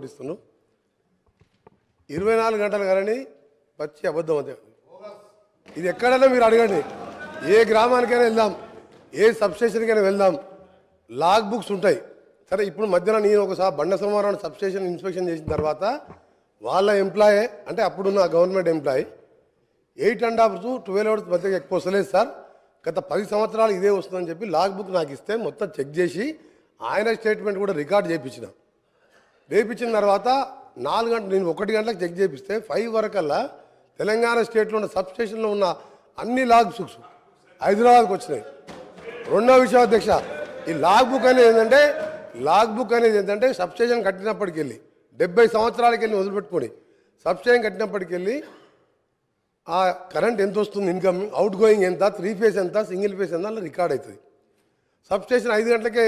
పట్టిస్తున్నాం 24 గంటలు కానీ పచ్చి అబద్ధం అంతే. ఇది ఎక్కడైనా మీరు అడగండి, ఏ గ్రామానికైనా వెళ్దాం, ఏ సబ్స్టేషన్కైనా వెళ్దాం, లాగ్ బుక్స్ ఉంటాయి. సరే ఇప్పుడు మధ్యన నేను ఒకసారి బండ సోమవారం సబ్స్టేషన్ ఇన్స్పెక్షన్ చేసిన తర్వాత వాళ్ళ ఎంప్లాయీ అంటే అప్పుడున్న గవర్నమెంట్ ఎంప్లాయీ 8.5 to 12 hours మధ్య ఎక్కువ వస్తలేదు సార్, గత 10 సంవత్సరాలు ఇదే వస్తుందని చెప్పి లాగ్ బుక్ నాకు ఇస్తే మొత్తం చెక్ చేసి ఆయన స్టేట్మెంట్ కూడా రికార్డ్ చేయించిన తర్వాత 4 గంటలు నేను 1 గంటలకు చెక్ చేపిస్తే 5 వరకల్లా తెలంగాణ స్టేట్లో ఉన్న సబ్స్టేషన్లో ఉన్న అన్ని లాగ్ బుక్స్ హైదరాబాద్కి వచ్చినాయి. రెండో విషయం అధ్యక్ష, ఈ లాగ్ బుక్ అనేది ఏంటంటే సబ్స్టేషన్ కట్టినప్పటికి వెళ్ళి 70 సంవత్సరాలకి వెళ్ళి వదిలిపెట్టుకొని సబ్స్టేషన్ కట్టినప్పటికి వెళ్ళి ఆ కరెంట్ ఎంత వస్తుంది, ఇన్కమ్ అవుట్ గోయింగ్ ఎంత, 3 phase ఎంత, సింగిల్ ఫేస్ ఎంత అలా రికార్డ్ అవుతుంది. సబ్స్టేషన్ 5 గంటలకే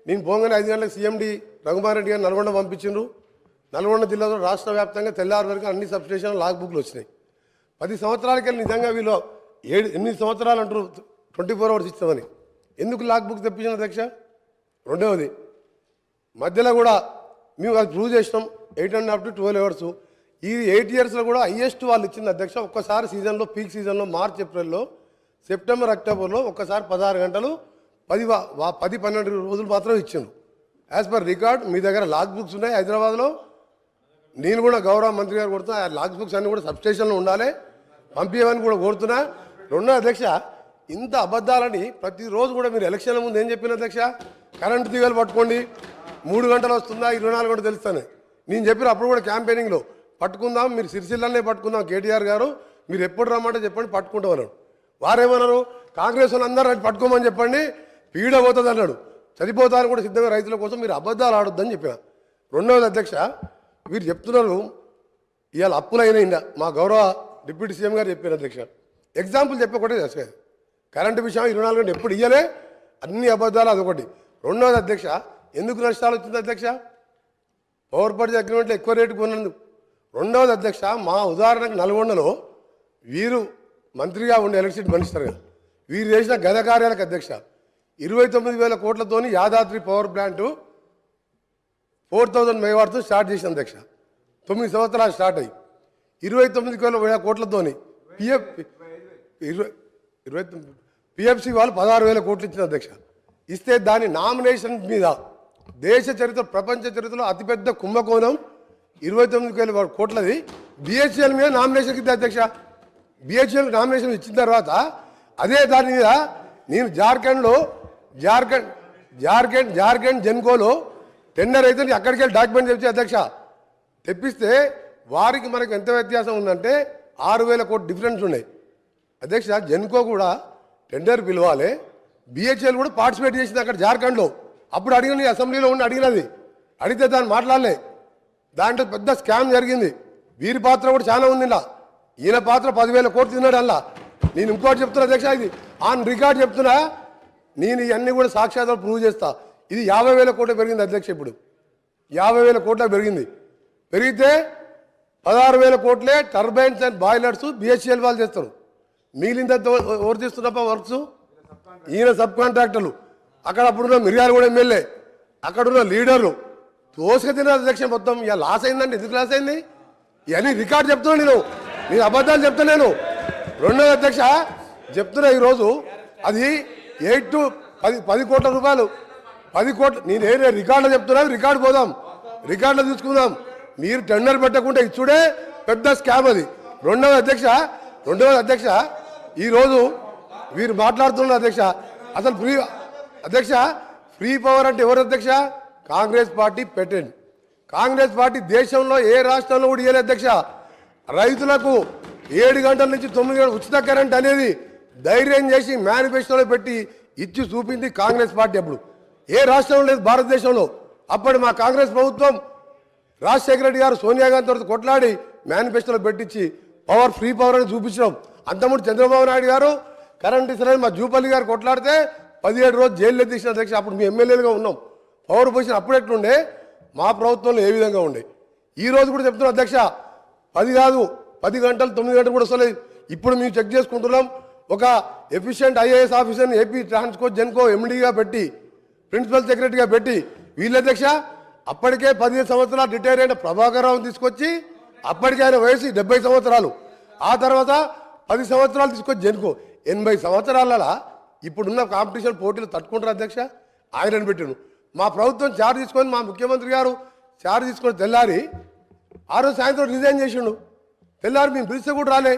నేను పోగానే 5 గంటలకు సీఎండి రఘుమార్ రెడ్డి గారు నల్గొండ పంపించిండ్రు. నల్గొండ జిల్లాలో రాష్ట్ర వ్యాప్తంగా తెల్లారి వరకు అన్ని సబ్స్టేషన్ లాగ్ బుక్లు వచ్చినాయి. 10 సంవత్సరాలకి వెళ్ళి నిజంగా వీళ్ళు 8 సంవత్సరాలు అంటారు 24 hours ఇస్తామని, ఎందుకు లాగ్ బుక్ తెప్పించిన అధ్యక్ష? రెండవది మధ్యలో కూడా మేము అది ప్రూవ్ చేసినాం 8.5 to 12 hours. ఈ 8 yearsలో కూడా హైయెస్ట్ వాళ్ళు ఇచ్చింది అధ్యక్ష. ఒక్కసారి సీజన్లో పీక్ సీజన్లో మార్చ్ ఏప్రిల్లో సెప్టెంబర్ అక్టోబర్లో ఒక్కసారి 16 గంటలు 10-12 రోజులు మాత్రం ఇచ్చిండ్రు. యాజ్ పర్ రికార్డ్ మీ దగ్గర లాగ్ బుక్స్ ఉన్నాయి హైదరాబాద్లో. నేను కూడా గౌరవ మంత్రి గారు కోరుతున్నా ఆ లాగ్ బుక్స్ అన్నీ కూడా సబ్స్టేషన్లో ఉండాలి, పంపించమని కూడా కోరుతున్నా. రెండో అధ్యక్ష, ఇంత అబద్ధాలని ప్రతిరోజు కూడా మీరు ఎలక్షన్ల ముందు ఏం చెప్పిన అధ్యక్ష? కరెంటు తీగలు పట్టుకోండి, 3 గంటలు వస్తుందా 24 గంటలు తెలుస్తాను నేను చెప్పిన అప్పుడు కూడా క్యాంపెయినింగ్లో పట్టుకుందాం, మీరు సిరిసిల్లనే పట్టుకుందాం కేటీఆర్ గారు, మీరు ఎప్పుడు రమ్మంటే చెప్పండి పట్టుకుంటాం అన్నాడు. వారేమన్నారు, కాంగ్రెస్ వాళ్ళు అందరూ పట్టుకోమని చెప్పండి పీడ పోతుంది అన్నాడు. చనిపోతాను కూడా సిద్ధంగా రైతుల కోసం మీరు అబద్ధాలు ఆడొద్దని చెప్పిన. రెండవది అధ్యక్ష, వీరు చెప్తున్నారు ఇవాళ అప్పులైన మా గౌరవ డిప్యూటీ సీఎం గారు చెప్పారు అధ్యక్ష. ఎగ్జాంపుల్ చెప్పకూడదు అధ్యక్ష, కరెంటు విషయం 24 గంటలు ఎప్పుడు ఇయ్యలే, అన్ని అబద్ధాలు అదొకటి. రెండవది అధ్యక్ష, ఎందుకు నష్టాలు వచ్చింది అధ్యక్ష? పవర్ పర్చేజ్ అగ్రిమెంట్లో ఎక్కువ రేటు కొన్నందుకు. రెండవది అధ్యక్ష, మా ఉదాహరణకు నల్గొండలో వీరు మంత్రిగా ఉండే ఎలక్ట్రిసిటీ మినిస్టర్ కదా, వీరు చేసిన గత కార్యాలకు అధ్యక్ష 29,000 కోట్లతోని Yadadri power plant 4,000 megawatts start చేసిన అధ్యక్ష. 9 సంవత్సరాలు స్టార్ట్ అయ్యి 29,000 కోట్లతోని పిఎఫ్సి వాళ్ళు 16,000 కోట్లు ఇచ్చిన అధ్యక్ష. ఇస్తే దాని నామినేషన్ మీద దేశ చరిత్ర ప్రపంచ చరిత్రలో అతిపెద్ద కుంభకోణం 29,000 కోట్లది బిహెచ్ఎల్ మీద నామినేషన్ ఇద్దా అధ్యక్ష. బిహెచ్ఎల్ నామినేషన్ ఇచ్చిన తర్వాత అదే దాని మీద నేను జార్ఖండ్ జెన్కోలో టెండర్ అయితే అక్కడికి వెళ్ళి డాక్యుమెంట్ తెచ్చి అధ్యక్ష తెప్పిస్తే వారికి మనకు ఎంత వ్యత్యాసం ఉందంటే 6,000 కోట్లు డిఫరెన్స్ ఉన్నాయి అధ్యక్ష. జెన్కో కూడా టెండర్ పిలవాలి, బిహెచ్ఎల్ కూడా పార్టిసిపేట్ చేసింది అక్కడ జార్ఖండ్లో. అప్పుడు అడిగిన అసెంబ్లీలో ఉండి అడిగితే దాన్ని మాట్లాడలే. దాంట్లో పెద్ద స్కామ్ జరిగింది, వీరి పాత్ర కూడా చాలా ఉంది. ఇలా ఈయన పాత్ర 10,000 కోట్లు తిన్నాడు. అలా నేను ఇంకోటి చెప్తున్నా అధ్యక్ష, ఇది ఆన్ రికార్డ్ చెప్తున్నా, నేను ఇవన్నీ కూడా సాక్ష్యాధారాలు ప్రూవ్ చేస్తా. ఇది 50,000 కోట్లు పెరిగింది అధ్యక్ష. ఇప్పుడు 50,000 కోట్ల పెరిగితే 16,000 కోట్లే టర్బైన్స్ అండ్ బాయిలర్స్ బిహెచ్ఎల్ వాళ్ళు చేస్తారు. మిగిలింద ఎవరు చేస్తున్నప్ప వర్క్స్? ఈయన సబ్ కాంట్రాక్టర్లు. అక్కడ అప్పుడున్న మిర్యాలగూడ ఎమ్మెల్యే, అక్కడున్న లీడర్లు తోసుక తిన్న అధ్యక్ష. మొత్తం ఇక లాస్ అయిందండి. ఎందుకు లాస్ అయింది? ఇవన్నీ రికార్డు చెప్తున్నా, నేను అబద్ధాలు చెప్తున్నాను. రెండోది అధ్యక్ష చెప్తున్నా, ఈరోజు అది 8 to 10 కోట్ల రూపాయలు, 10 కోట్లు. నేను ఏ రికార్డులో చెప్తున్నాను, రికార్డు పోదాం, రికార్డులో చూసుకుందాం. మీరు టెండర్ పెట్టకుండా ఇచ్చుడే పెద్ద స్కామ్ అది. రెండవది అధ్యక్ష ఈరోజు వీరు మాట్లాడుతున్నారు అధ్యక్ష. అసలు ఫ్రీ పవర్ అంటే ఎవరు అధ్యక్ష? కాంగ్రెస్ పార్టీ పెట్టండి. కాంగ్రెస్ పార్టీ దేశంలో ఏ రాష్ట్రంలో కూడా ఇవ్వలేదు అధ్యక్ష. రైతులకు 7 గంటల నుంచి 9 గంటల ఉచిత కరెంట్ అనేది ధైర్యం చేసి మేనిఫెస్టోలో పెట్టి ఇచ్చి చూపింది కాంగ్రెస్ పార్టీ. అప్పుడు ఏ రాష్ట్రంలో లేదు భారతదేశంలో. అప్పటి మా కాంగ్రెస్ ప్రభుత్వం రాజశేఖర రెడ్డి గారు సోనియా గాంధీ తోటి కొట్లాడి మేనిఫెస్టోలో పెట్టించి ఫ్రీ పవర్ అని చూపించడం. అంతకుముందు చంద్రబాబు నాయుడు గారు కరెంట్ ఇస్తారని మా జూపల్లి గారు కొట్లాడితే 17 రోజులు జైల్లో తీసిన అధ్యక్ష. అప్పుడు మీ ఎమ్మెల్యేలుగా ఉన్నాం. పవర్ పొజిషన్ అప్పుడు ఎట్లుండే, మా ప్రభుత్వంలో ఏ విధంగా ఉండే. ఈ రోజు కూడా చెప్తున్నాం అధ్యక్ష, 10 కాదు 10 గంటలు 9 గంటలు కూడా వస్తలేదు. ఇప్పుడు మేము చెక్ చేసుకుంటున్నాం. ఒక ఎఫిషియెంట్ ఐఏఎస్ ఆఫీసర్ని ఏపీ ట్రాన్స్కో జెన్కో ఎండీగా పెట్టి ప్రిన్సిపల్ సెక్రటరీగా పెట్టి వీళ్ళ అధ్యక్ష అప్పటికే 15 సంవత్సరాలు రిటైర్ అయిన ప్రభాకర్ రావుని తీసుకొచ్చి అప్పటికే ఆయన వయసు 70 సంవత్సరాలు, ఆ తర్వాత 10 సంవత్సరాలు తీసుకొచ్చి జనుకో 80 సంవత్సరాలలో ఇప్పుడున్న కాంపిటీషన్ పోటీలు తట్టుకుంటారు అధ్యక్ష. ఆయనను పెట్టిను. మా ప్రభుత్వం చార్జ్ తీసుకొని మా ముఖ్యమంత్రి గారు చార్జ్ తీసుకొని తెల్లారి ఆ రోజు సాయంత్రం రిజైన్ చేసిండు. తెల్లారి మేము పిలిస్తే కూడా రాలే.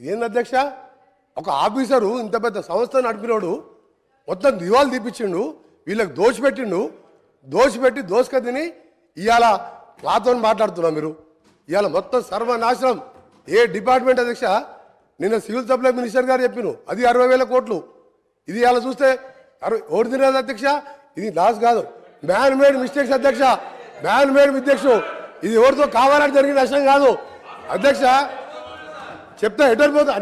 ఇదేంది అధ్యక్ష? ఒక ఆఫీసరు ఇంత పెద్ద సంస్థ నడిపినోడు మొత్తం దివాలు తీపిచ్చిండు, వీళ్ళకి దోషపెట్టి దోసుక తిని ఇవాళ మాతో మాట్లాడుతున్నాం. మీరు ఇవాళ మొత్తం సర్వనాశనం. ఏ డిపార్ట్మెంట్ అధ్యక్ష? నిన్న సివిల్ సప్లై మినిస్టర్ గారు చెప్పిను అది 60,000 కోట్లు. ఇది ఇవాళ చూస్తే ఓడి తినేది అధ్యక్ష. ఇది లాస్ కాదు, మ్యాన్ మేడ్ మిస్టేక్స్ అధ్యక్ష, మ్యాన్ మేడ్ మిస్టేక్స్. ఇది ఎవరితో కావాలని జరిగిన నష్టం కాదు అధ్యక్ష. చెప్తా ఎటర్ పోతాం,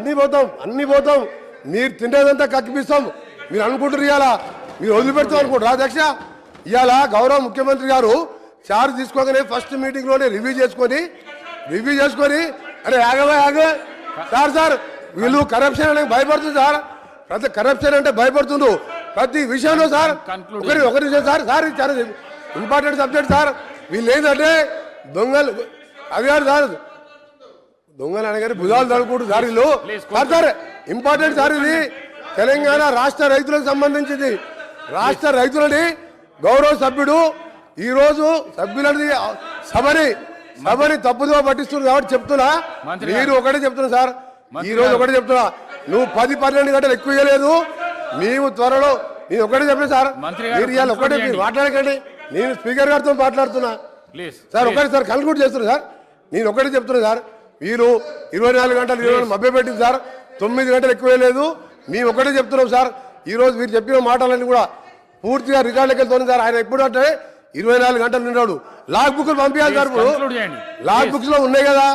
అన్నీ పోతాం. మీరు తినేదంతా కక్కిపిస్తాం. మీరు అనుకుంటారు ఇవాళ మీరు వదిలిపెడతాం అనుకుంటారు అధ్యక్ష. ఇవాళ గౌరవ ముఖ్యమంత్రి గారు చార్జ్ తీసుకోగానే ఫస్ట్ మీటింగ్లోనే రివ్యూ చేసుకొని అరే ఆగవే సార్ వీళ్ళు కరప్షన్ అంటే భయపడుతుంది సార్. ప్రతి కరప్షన్ అంటే భయపడుతుండ్రు ప్రతి విషయంలో సార్. ఒకరి విషయం సార్ చాలా ఇంపార్టెంట్ సబ్జెక్ట్ సార్. వీళ్ళు ఏంటంటే దొంగలు అది కాదు సార్, దొంగలు అనగానే భుజాలు తడుకుంటు సార్ వీళ్ళు సార్. ఇంపార్టెంట్ సార్ ఇది తెలంగాణ రాష్ట్ర రైతులకు సంబంధించింది. రాష్ట్ర రైతులని గౌరవ సభ్యుడు ఈరోజు సభ్యులని సభని తప్పుదో పట్టిస్తున్నారు కాబట్టి చెప్తున్నా. మీరు ఒకటే చెప్తున్నా సార్, ఈ రోజు ఒకటే చెప్తున్నా, నువ్వు 10-12 గంటలు ఎక్కువ ఇవ్వలేదు. మేము త్వరలో నేను ఒకటే చెప్పిన సార్, మీరు ఇవాళ ఒకటే మీరు మాట్లాడకండి. నేను స్పీకర్ గారితో మాట్లాడుతున్నా సార్. ఒకటే సార్ కన్క్లూడ్ చేస్తున్నా సార్. నేను ఒకటే చెప్తున్నా సార్, మీరు 24 గంటలు 20 మభ్య పెట్టింది సార్. 9 గంటలు ఎక్కువ లేదు. మేము ఒకటే చెప్తున్నాం సార్. ఈ రోజు మీరు చెప్పిన మాటలన్నీ కూడా పూర్తిగా రికార్డులకు వెళ్తుంది సార్. ఆయన ఎప్పుడు అంటే 24 గంటలు నిన్నాడు. లాగ్ బుక్లు పంపించాలి సార్. లాగ్ బుక్స్ లో ఉన్నాయి కదా,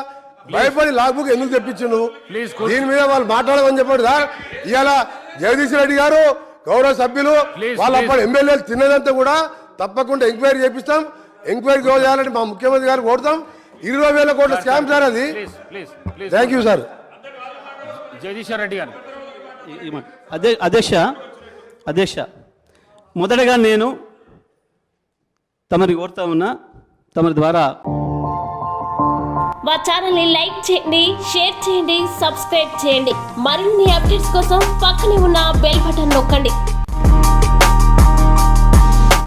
భయపడి లాగ్ బుక్ ఎందుకు తెప్పించిండు? దీని మీద వాళ్ళు మాట్లాడమని చెప్పాడు సార్. ఇవాళ జగదీష్ రెడ్డి గారు గౌరవ సభ్యులు వాళ్ళ అప్పుడు ఎమ్మెల్యేలు తిన్నదంతా కూడా తప్పకుండా ఎంక్వైరీ చేపిస్తాం. ఎంక్వైరీ చేయాలని మా ముఖ్యమంత్రి గారు కోరుతాం. 20,000 కోట్ల స్కామ్ సార్ అది. Thank you sir. Jagadish Reddy గారు. అధ్యక్ష మొదటగా నేను తమరి కోరుతా ఉన్నా, తమరి ద్వారా మా ఛానల్ని లైక్ చేయండి, షేర్ చేయండి, సబ్స్క్రైబ్ చేయండి. మరిన్ని అప్డేట్స్ కోసం పక్కనే ఉన్న బెల్ బటన్ నొక్కండి.